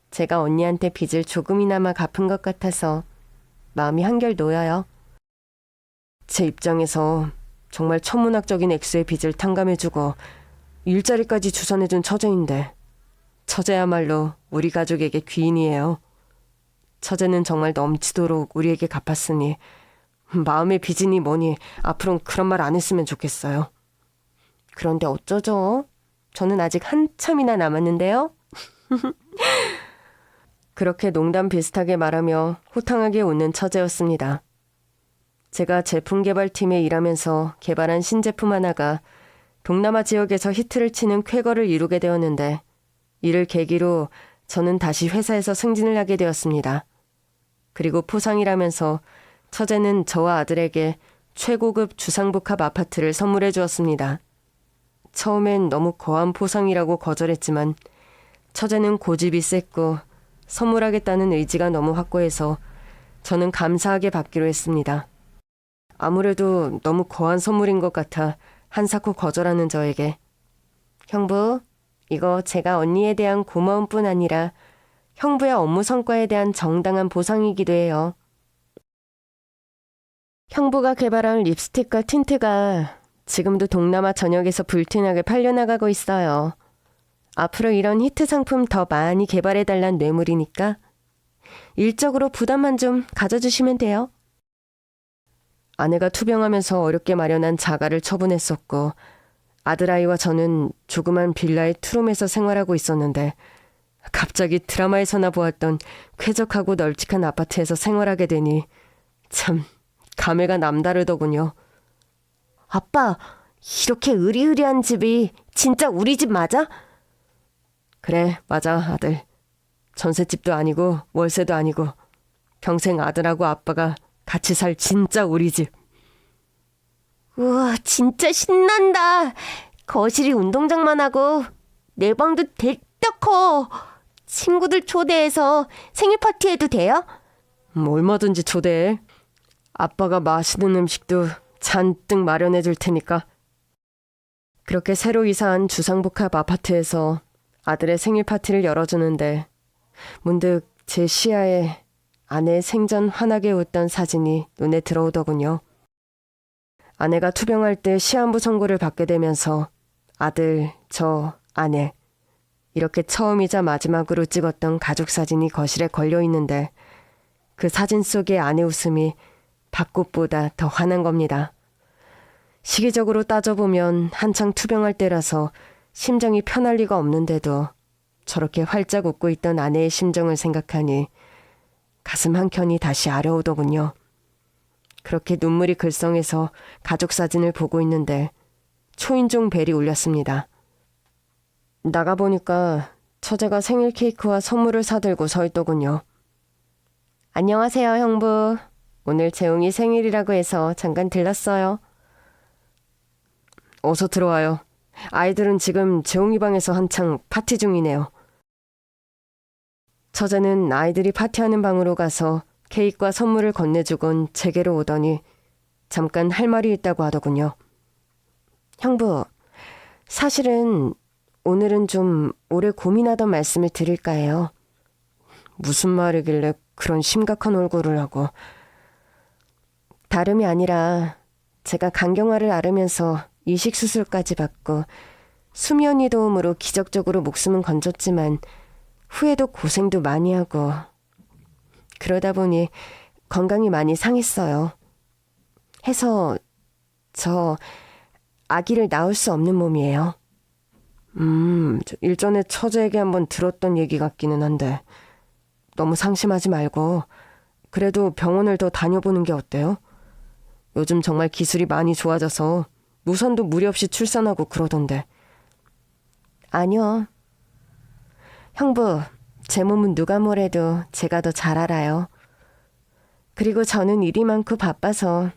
제가 언니한테 빚을 조금이나마 갚은 것 같아서 마음이 한결 놓여요. 제 입장에서 정말 천문학적인 액수의 빚을 탕감해주고 일자리까지 주선해준 처제인데 처제야말로 우리 가족에게 귀인이에요. 처제는 정말 넘치도록 우리에게 갚았으니 마음의 빚이니 뭐니 앞으로는 그런 말 안 했으면 좋겠어요. 그런데 어쩌죠? 저는 아직 한참이나 남았는데요. 그렇게 농담 비슷하게 말하며 호탕하게 웃는 처제였습니다. 제가 제품 개발팀에 일하면서 개발한 신제품 하나가 동남아 지역에서 히트를 치는 쾌거를 이루게 되었는데 이를 계기로 저는 다시 회사에서 승진을 하게 되었습니다. 그리고 포상이라면서 처제는 저와 아들에게 최고급 주상복합 아파트를 선물해 주었습니다. 처음엔 너무 거한 포상이라고 거절했지만 처제는 고집이 셌고 선물하겠다는 의지가 너무 확고해서 저는 감사하게 받기로 했습니다. 아무래도 너무 거한 선물인 것 같아 한사코 거절하는 저에게 형부, 이거 제가 언니에 대한 고마움뿐 아니라 형부의 업무 성과에 대한 정당한 보상이기도 해요. 형부가 개발한 립스틱과 틴트가 지금도 동남아 전역에서 불티나게 팔려나가고 있어요. 앞으로 이런 히트 상품 더 많이 개발해달란 뇌물이니까 일적으로 부담만 좀 가져주시면 돼요. 아내가 투병하면서 어렵게 마련한 자가를 처분했었고 아들아이와 저는 조그만 빌라의 투룸에서 생활하고 있었는데 갑자기 드라마에서나 보았던 쾌적하고 널찍한 아파트에서 생활하게 되니 참 감회가 남다르더군요. 아빠, 이렇게 으리으리한 집이 진짜 우리 집 맞아? 그래, 맞아, 아들. 전셋집도 아니고 월세도 아니고 평생 아들하고 아빠가 같이 살 진짜 우리 집. 우와, 진짜 신난다. 거실이 운동장만 하고 내 방도 대딱 커. 친구들 초대해서 생일 파티해도 돼요? 얼마든지 초대해. 아빠가 맛있는 음식도 잔뜩 마련해 줄 테니까. 그렇게 새로 이사한 주상복합 아파트에서 아들의 생일 파티를 열어주는데 문득 제 시야에 아내의 생전 환하게 웃던 사진이 눈에 들어오더군요. 아내가 투병할 때 시한부 선고를 받게 되면서 아들, 저, 아내 이렇게 처음이자 마지막으로 찍었던 가족 사진이 거실에 걸려 있는데 그 사진 속의 아내 웃음이 밭꽃보다 더 환한 겁니다. 시기적으로 따져보면 한창 투병할 때라서 심정이 편할 리가 없는데도 저렇게 활짝 웃고 있던 아내의 심정을 생각하니 가슴 한켠이 다시 아려오더군요. 그렇게 눈물이 글썽해서 가족 사진을 보고 있는데 초인종 벨이 울렸습니다. 나가보니까 처제가 생일 케이크와 선물을 사들고 서 있더군요. 안녕하세요, 형부. 오늘 재웅이 생일이라고 해서 잠깐 들렀어요. 어서 들어와요. 아이들은 지금 재웅이 방에서 한창 파티 중이네요. 처제는 아이들이 파티하는 방으로 가서 케이크와 선물을 건네주곤 제게로 오더니 잠깐 할 말이 있다고 하더군요. 형부, 사실은 오늘은 좀 오래 고민하던 말씀을 드릴까 해요. 무슨 말이길래 그런 심각한 얼굴을 하고. 다름이 아니라 제가 간경화를 앓으면서 이식수술까지 받고 수면이 도움으로 기적적으로 목숨은 건졌지만 후에도 고생도 많이 하고 그러다 보니 건강이 많이 상했어요. 해서 저 아기를 낳을 수 없는 몸이에요. 일전에 처제에게 한번 들었던 얘기 같기는 한데 너무 상심하지 말고 그래도 병원을 더 다녀보는 게 어때요? 요즘 정말 기술이 많이 좋아져서 무선도 무리 없이 출산하고 그러던데. 아니요. 형부, 제 몸은 누가 뭐래도 제가 더 잘 알아요. 그리고 저는 일이 많고 바빠서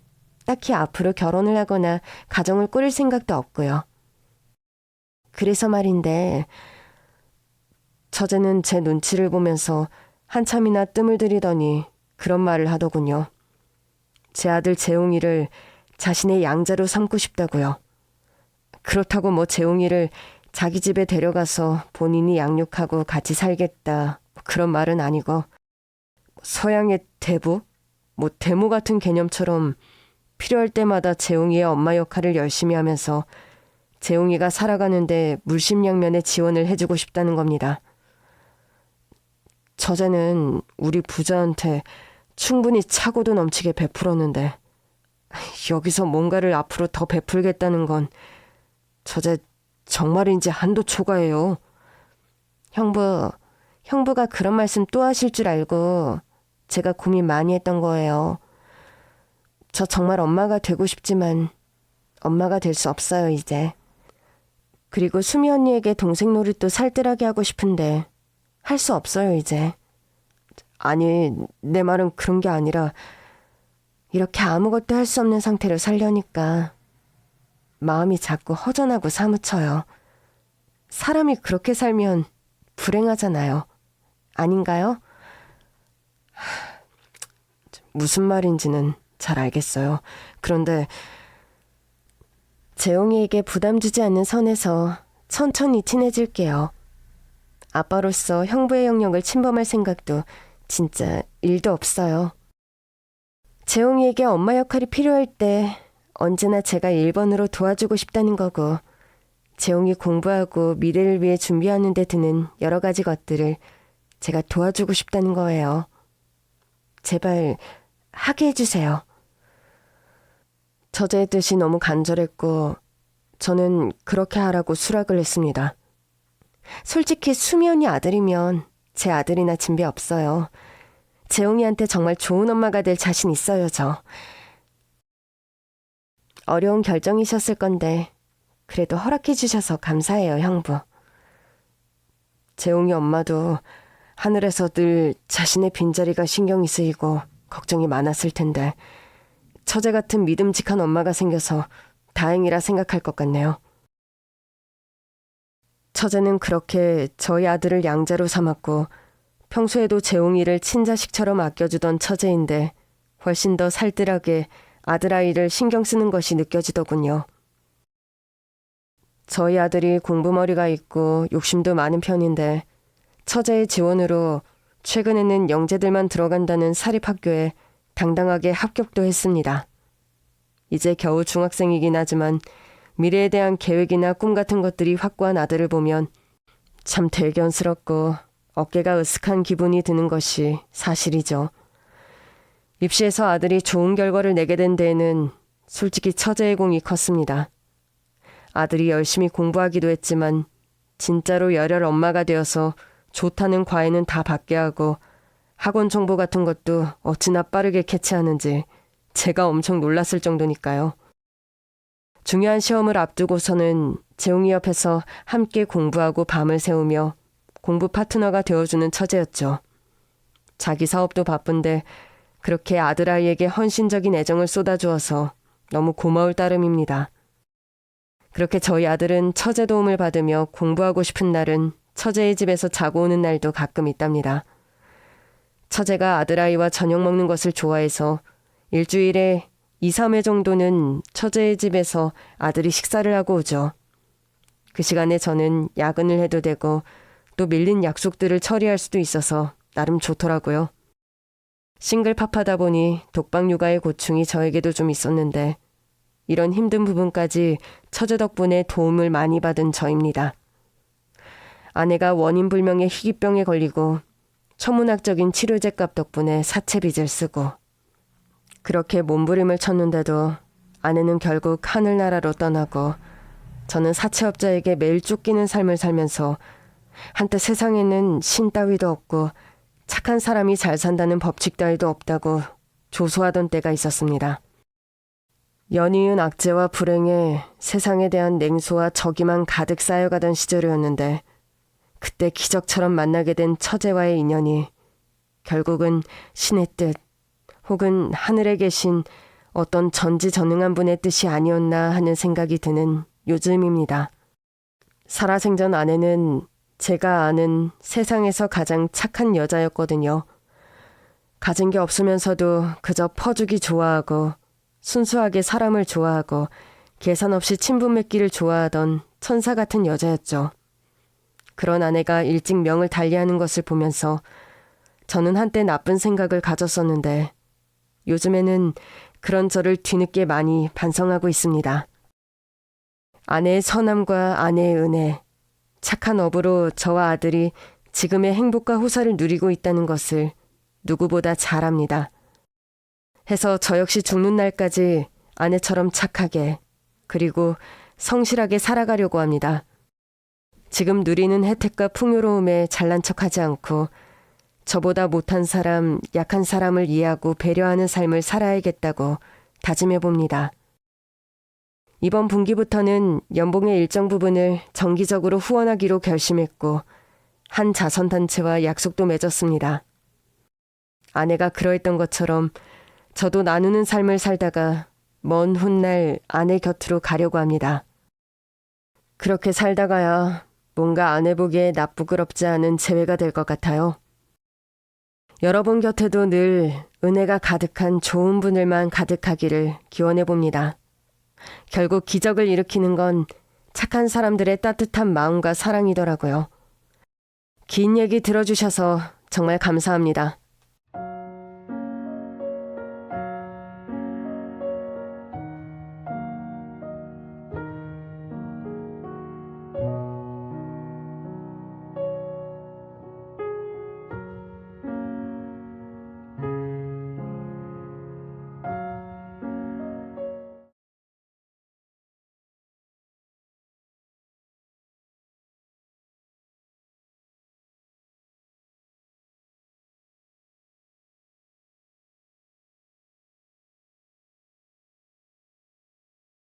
딱히 앞으로 결혼을 하거나 가정을 꾸릴 생각도 없고요. 그래서 말인데 처제는 제 눈치를 보면서 한참이나 뜸을 들이더니 그런 말을 하더군요. 제 아들 재웅이를 자신의 양자로 삼고 싶다고요. 그렇다고 뭐 재웅이를 자기 집에 데려가서 본인이 양육하고 같이 살겠다 그런 말은 아니고 서양의 대부? 뭐 대모 같은 개념처럼 필요할 때마다 재웅이의 엄마 역할을 열심히 하면서 재웅이가 살아가는데 물심양면의 지원을 해주고 싶다는 겁니다. 처제는 우리 부자한테 충분히 차고도 넘치게 베풀었는데 여기서 뭔가를 앞으로 더 베풀겠다는 건 처제 정말인지 한도 초과해요. 형부가 그런 말씀 또 하실 줄 알고 제가 고민 많이 했던 거예요. 저 정말 엄마가 되고 싶지만 엄마가 될 수 없어요, 이제. 그리고 수미 언니에게 동생 노릇도 살뜰하게 하고 싶은데 할 수 없어요, 이제. 아니, 내 말은 그런 게 아니라 이렇게 아무것도 할 수 없는 상태로 살려니까 마음이 자꾸 허전하고 사무쳐요. 사람이 그렇게 살면 불행하잖아요. 아닌가요? 무슨 말인지는 잘 알겠어요. 그런데 재용이에게 부담 주지 않는 선에서 천천히 친해질게요. 아빠로서 형부의 영역을 침범할 생각도 진짜 1도 없어요. 재용이에게 엄마 역할이 필요할 때 언제나 제가 1번으로 도와주고 싶다는 거고 재용이 공부하고 미래를 위해 준비하는 데 드는 여러 가지 것들을 제가 도와주고 싶다는 거예요. 제발 하게 해주세요. 처제의 뜻이 너무 간절했고 저는 그렇게 하라고 수락을 했습니다. 솔직히 수미 언니 아들이면 제 아들이나 진배 없어요. 재용이한테 정말 좋은 엄마가 될 자신 있어요, 저. 어려운 결정이셨을 건데 그래도 허락해 주셔서 감사해요, 형부. 재용이 엄마도 하늘에서 늘 자신의 빈자리가 신경이 쓰이고 걱정이 많았을 텐데 처제 같은 믿음직한 엄마가 생겨서 다행이라 생각할 것 같네요. 처제는 그렇게 저희 아들을 양자로 삼았고 평소에도 재용이를 친자식처럼 아껴주던 처제인데 훨씬 더 살뜰하게 아들아이를 신경 쓰는 것이 느껴지더군요. 저희 아들이 공부머리가 있고 욕심도 많은 편인데 처제의 지원으로 최근에는 영재들만 들어간다는 사립학교에 당당하게 합격도 했습니다. 이제 겨우 중학생이긴 하지만 미래에 대한 계획이나 꿈 같은 것들이 확고한 아들을 보면 참 대견스럽고 어깨가 으쓱한 기분이 드는 것이 사실이죠. 입시에서 아들이 좋은 결과를 내게 된 데에는 솔직히 처제의 공이 컸습니다. 아들이 열심히 공부하기도 했지만 진짜로 열혈 엄마가 되어서 좋다는 과외는 다 받게 하고 학원 정보 같은 것도 어찌나 빠르게 캐치하는지 제가 엄청 놀랐을 정도니까요. 중요한 시험을 앞두고서는 재웅이 옆에서 함께 공부하고 밤을 새우며 공부 파트너가 되어주는 처제였죠. 자기 사업도 바쁜데 그렇게 아들아이에게 헌신적인 애정을 쏟아주어서 너무 고마울 따름입니다. 그렇게 저희 아들은 처제 도움을 받으며 공부하고 싶은 날은 처제의 집에서 자고 오는 날도 가끔 있답니다. 처제가 아들아이와 저녁 먹는 것을 좋아해서 일주일에 2, 3회 정도는 처제의 집에서 아들이 식사를 하고 오죠. 그 시간에 저는 야근을 해도 되고 또 밀린 약속들을 처리할 수도 있어서 나름 좋더라고요. 싱글파파다 보니 독박 육아의 고충이 저에게도 좀 있었는데 이런 힘든 부분까지 처제 덕분에 도움을 많이 받은 저입니다. 아내가 원인불명의 희귀병에 걸리고 천문학적인 치료제값 덕분에 사채빚을 쓰고 그렇게 몸부림을 쳤는데도 아내는 결국 하늘나라로 떠나고 저는 사채업자에게 매일 쫓기는 삶을 살면서 한때 세상에는 신 따위도 없고 착한 사람이 잘 산다는 법칙 따위도 없다고 조소하던 때가 있었습니다. 연이은 악재와 불행에 세상에 대한 냉소와 적이만 가득 쌓여가던 시절이었는데 그때 기적처럼 만나게 된 처제와의 인연이 결국은 신의 뜻 혹은 하늘에 계신 어떤 전지전능한 분의 뜻이 아니었나 하는 생각이 드는 요즘입니다. 살아생전 아내는 제가 아는 세상에서 가장 착한 여자였거든요. 가진 게 없으면서도 그저 퍼주기 좋아하고 순수하게 사람을 좋아하고 계산 없이 친분 맺기를 좋아하던 천사 같은 여자였죠. 그런 아내가 일찍 명을 달리하는 것을 보면서 저는 한때 나쁜 생각을 가졌었는데 요즘에는 그런 저를 뒤늦게 많이 반성하고 있습니다. 아내의 선함과 아내의 은혜, 착한 어부로 저와 아들이 지금의 행복과 호사를 누리고 있다는 것을 누구보다 잘 압니다. 해서 저 역시 죽는 날까지 아내처럼 착하게 그리고 성실하게 살아가려고 합니다. 지금 누리는 혜택과 풍요로움에 잘난 척하지 않고 저보다 못한 사람, 약한 사람을 이해하고 배려하는 삶을 살아야겠다고 다짐해 봅니다. 이번 분기부터는 연봉의 일정 부분을 정기적으로 후원하기로 결심했고 한 자선단체와 약속도 맺었습니다. 아내가 그러했던 것처럼 저도 나누는 삶을 살다가 먼 훗날 아내 곁으로 가려고 합니다. 그렇게 살다가야 뭔가 아내 보기에 나쁘끄럽지 않은 재회가 될 것 같아요. 여러분 곁에도 늘 은혜가 가득한 좋은 분들만 가득하기를 기원해 봅니다. 결국 기적을 일으키는 건 착한 사람들의 따뜻한 마음과 사랑이더라고요. 긴 얘기 들어주셔서 정말 감사합니다.